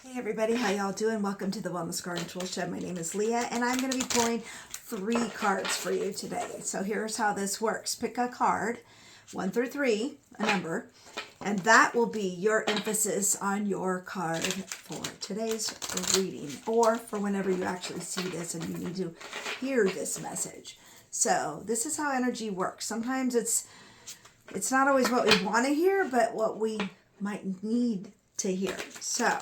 Hey everybody, how y'all doing? Welcome to the Wellness Garden Tool Shed. My name is Leah and I'm going to be pulling 3 cards for you today. So here's how this works. Pick a card, 1 through 3, a number, and that will be your emphasis on your card for today's reading or for whenever you actually see this and you need to hear this message. So this is how energy works. Sometimes it's not always what we want to hear, but what we might need to hear. So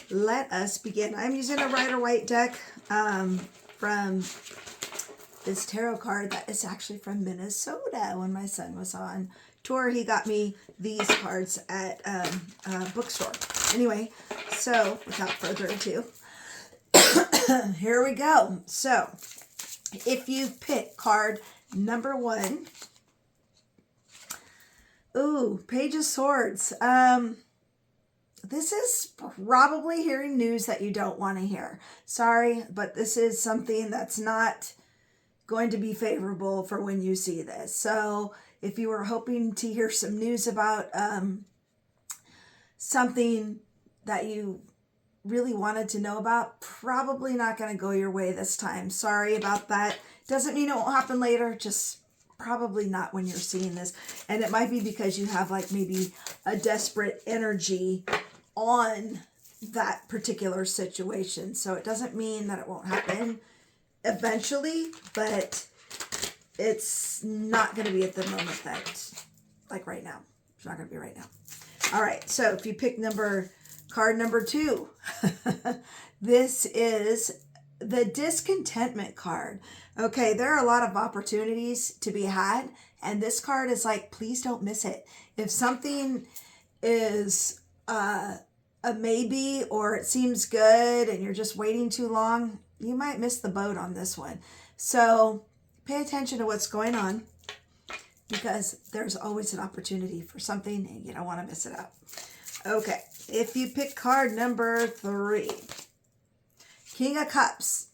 let us begin. I'm using a Rider-Waite deck from this tarot card that is actually from Minnesota. When my son was on tour, he got me these cards at a bookstore. Anyway, so without further ado, here we go. So if you pick card number 1, ooh, Page of Swords. This is probably hearing news that you don't want to hear. Sorry, but this is something that's not going to be favorable for when you see this. So if you were hoping to hear some news about something that you really wanted to know about, probably not going to go your way this time. Sorry about that. Doesn't mean it won't happen later, just probably not when you're seeing this. And it might be because you have like maybe a desperate energy on that particular situation. So it doesn't mean that it won't happen eventually, but it's not going to be at the moment that, like right now. It's not going to be right now. All right. So if you pick card number 2, this is the discontentment card. Okay. There are a lot of opportunities to be had. And this card is like, please don't miss it. If something is a maybe or it seems good and you're just waiting too long, you might miss the boat on this one. So pay attention to what's going on because there's always an opportunity for something and you don't want to miss it out. Okay, if you pick card number 3, King of Cups.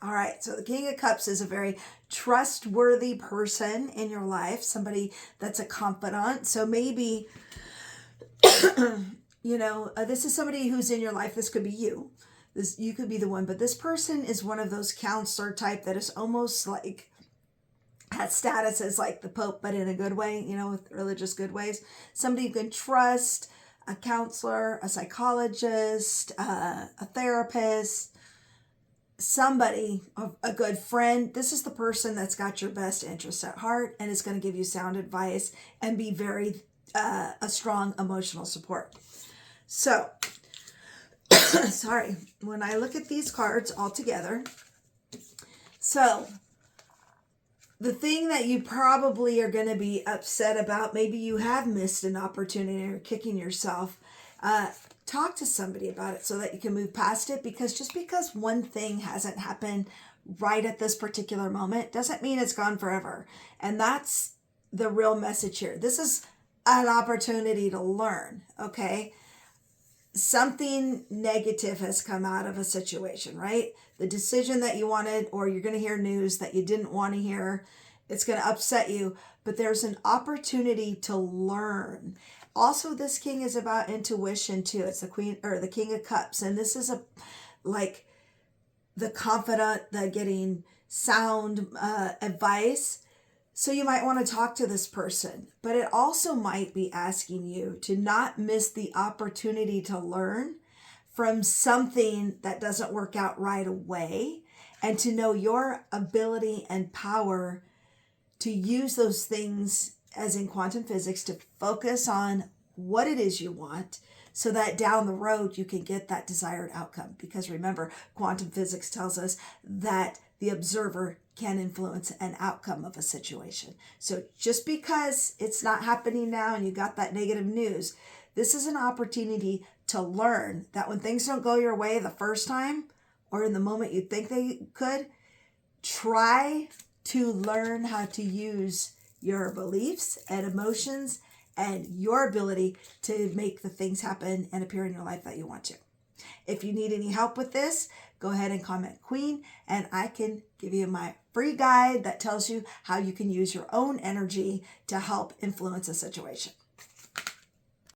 All right, so the King of Cups is a very trustworthy person in your life, somebody that's a confidant. So maybe this is somebody who's in your life. This could be you. You could be the one, but this person is one of those counselor type that is almost like has status as like the Pope, but in a good way, with religious good ways. Somebody you can trust, a counselor, a psychologist, a therapist, somebody, a good friend. This is the person that's got your best interest at heart and is going to give you sound advice and be very a strong emotional support. So, sorry, when I look at these cards all together, so the thing that you probably are going to be upset about, maybe you have missed an opportunity or kicking yourself, talk to somebody about it so that you can move past it, because just because one thing hasn't happened right at this particular moment doesn't mean it's gone forever. And that's the real message here. This is an opportunity to learn, okay? Something negative has come out of a situation, right? The decision that you wanted, or you're going to hear news that you didn't want to hear. It's going to upset you, but there's an opportunity to learn. Also, this king is about intuition too. It's the queen or the King of Cups. And this is like the confidant, the getting sound advice. So you might want to talk to this person, but it also might be asking you to not miss the opportunity to learn from something that doesn't work out right away, and to know your ability and power to use those things, as in quantum physics, to focus on what it is you want so that down the road you can get that desired outcome. Because remember, quantum physics tells us that the observer can influence an outcome of a situation. So just because it's not happening now and you got that negative news, this is an opportunity to learn that when things don't go your way the first time or in the moment you think they could, try to learn how to use your beliefs and emotions and your ability to make the things happen and appear in your life that you want to. If you need any help with this, go ahead and comment Queen, and I can give you my free guide that tells you how you can use your own energy to help influence a situation.